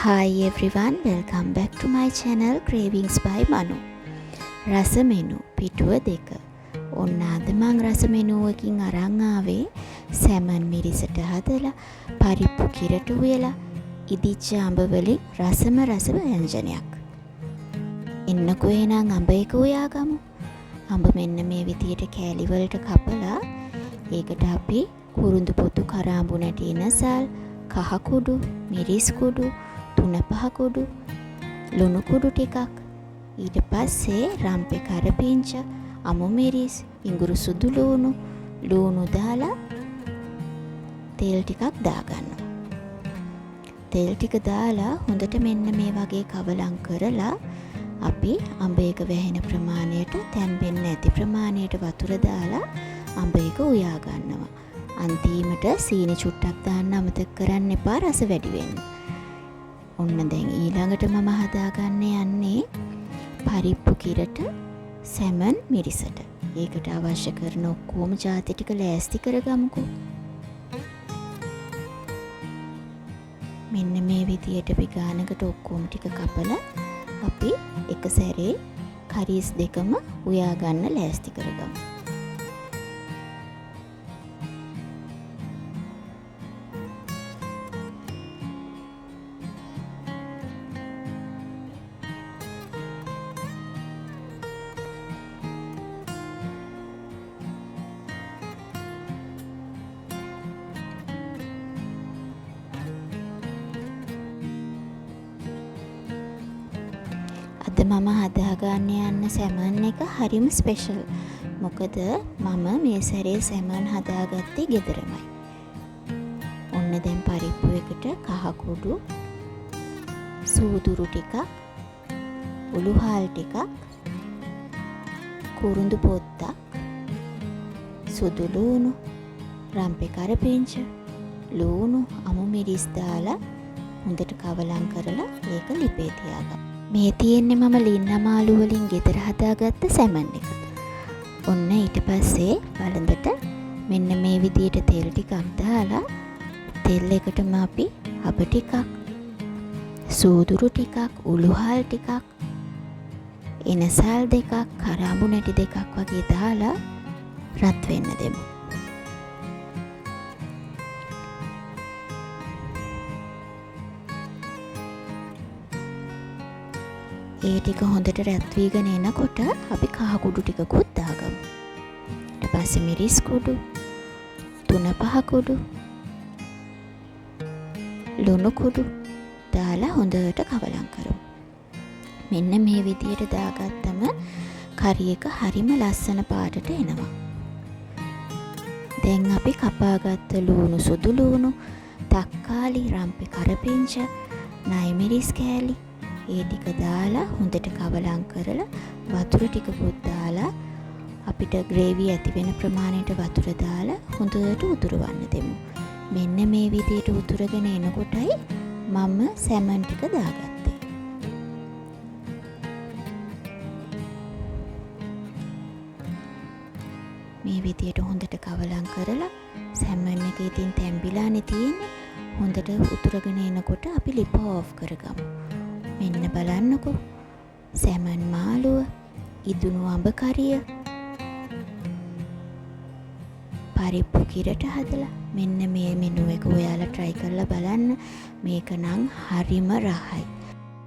Hi everyone, welcome back to my channel Cravings by Manu. රස menu පිටුව 2. ඔන්න අද මං රස මෙනුවකින් අරන් ආවේ සැමන් මිරිසට හදලා පරිප්පු කිරට උයලා ඉදිච්ච අඹ වලින් රසම රස ව්‍යංජනයක්. එන්නකෝ එහෙනම් අඹ එක උයාගමු. අඹ මෙන්න මේ විදියට කෑලි වලට කපලා ඒකට අපි කුරුඳු පොතු කරාඹු නැටි නසල් කහ කුඩු මිරිස් කුඩු තුන පහ කුඩු ලුණු කුඩු ටිකක් ඊට පස්සේ රම්පේ කරපිංච අමු මිරිස් ඉඟුරු සුදු ලුණු දාලා තෙල් ටිකක් දාගන්නවා. තෙල් ටික දාලා හොඳට මෙන්න මේ වගේ කවලම් කරලා අපි අඹ එක වැහෙන ප්‍රමාණයට තැම්බෙන්නේ නැති ප්‍රමාණයට වතුර දාලා අඹ එක උයා ගන්නවා. අන්තිමට සීනි චුට්ටක් දාන්න අමතක කරන්න එපා රස වැඩි වෙන්න. ඔන්න දැන් ඊළඟට මම හදාගන්න යන්නේ පරිප්පු කිරට සැමන් මිරිසට. ඒකට අවශ්‍ය කරන ඔක්කොම ಜಾති ටික ලෑස්ති කරගමුකෝ. මෙන්න මේ විදියට පිගානකට ඔක්කොම ටික කපලා අපි එක සැරේ කරීස් දෙකම උයා ගන්න ලෑස්ති කරගමු. අද මම හදාගන්න යන්න සැමන් එක හරිම ස්පෙෂල්. මොකද මම මේ සැරේ සැමන් හදාගත්තේ ගෙදරමයි. ඔන්න දැන් පරිප්පු එකට කහ කුඩු, සූදුරු ටිකක්, උළුහාල් ටිකක්, කුරුඳු පොත්තක්, සුදු ලුණු, රම්පේ කරපිංච, ලුණු, අමු මිරිස් දාලා හොඳට කවලම් කරලා ඒක ලිපේ තියාගන්න. මේ තියෙන්නේ මම ලින්නමාලු වලින් ගෙදර හදාගත්ත සැමන් එක. ඔන්න ඊට පස්සේ බලඳට මෙන්න මේ විදියට තෙල් ටිකක් දාලා තෙල් එකටම අපි අබ ටිකක්, සූදුරු ටිකක්, උළුහාල් ටිකක්, එනසල් දෙකක්, කරාඹු නැටි දෙකක් වගේ දාලා රත් වෙන්න දෙමු. ඒ ටික හොඳට රත් වීගෙන එනකොට අපි කහ කුඩු ටිකකුත් දාගමු. ඊට පස්සේ මිරිස් කුඩු, තුන පහ කුඩු, ලුණු කුඩු දාලා හොඳට කවලම් කරමු. මෙන්න මේ විදියට දාගත්තම කරි එක හරිම ලස්සන පාටට එනවා. දැන් අපි කපාගත්ත ලුණු සුදු ලුණු, තක්කාලි, රම්පේ කරපිංච, නයි මිරිස් කෑලි ඒ ටික දාලා හොඳට කවලම් කරලා වතුර ටිකකුත් දාලා අපිට ග්‍රේවි ඇති වෙන ප්‍රමාණයට වතුර දාලා හොඳට උතුරවන්න දෙමු. මෙන්න මේ විදියට උතුරගෙන එනකොටයි මම සැමන් ටික දාගත්තේ. මේ විදියට හොඳට කවලම් කරලා සැමන් එක ඉතින් තැම්බිලානේ තියෙන්නේ. හොඳට උතුරගෙන එනකොට අපි ලිප ඕෆ් කරගමු. මෙන්න බලන්නකෝ සැමන් මාළුව, ඉදුණු අඹ කරිය, පරිප්පු කිරට හදලා මෙන්න මේ මෙනු එක ඔයාලා try කරලා බලන්න. මේක නම් හරිම රහයි.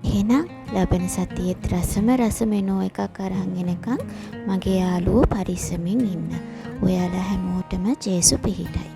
එහෙනම් ලබන සතියේත් රස මෙනු එකක් අරන් එනකන් මගේ යාළුවෝ පරිස්සමින් ඉන්න. ඔයාලා හැමෝටම ජේසු පිහිටයි.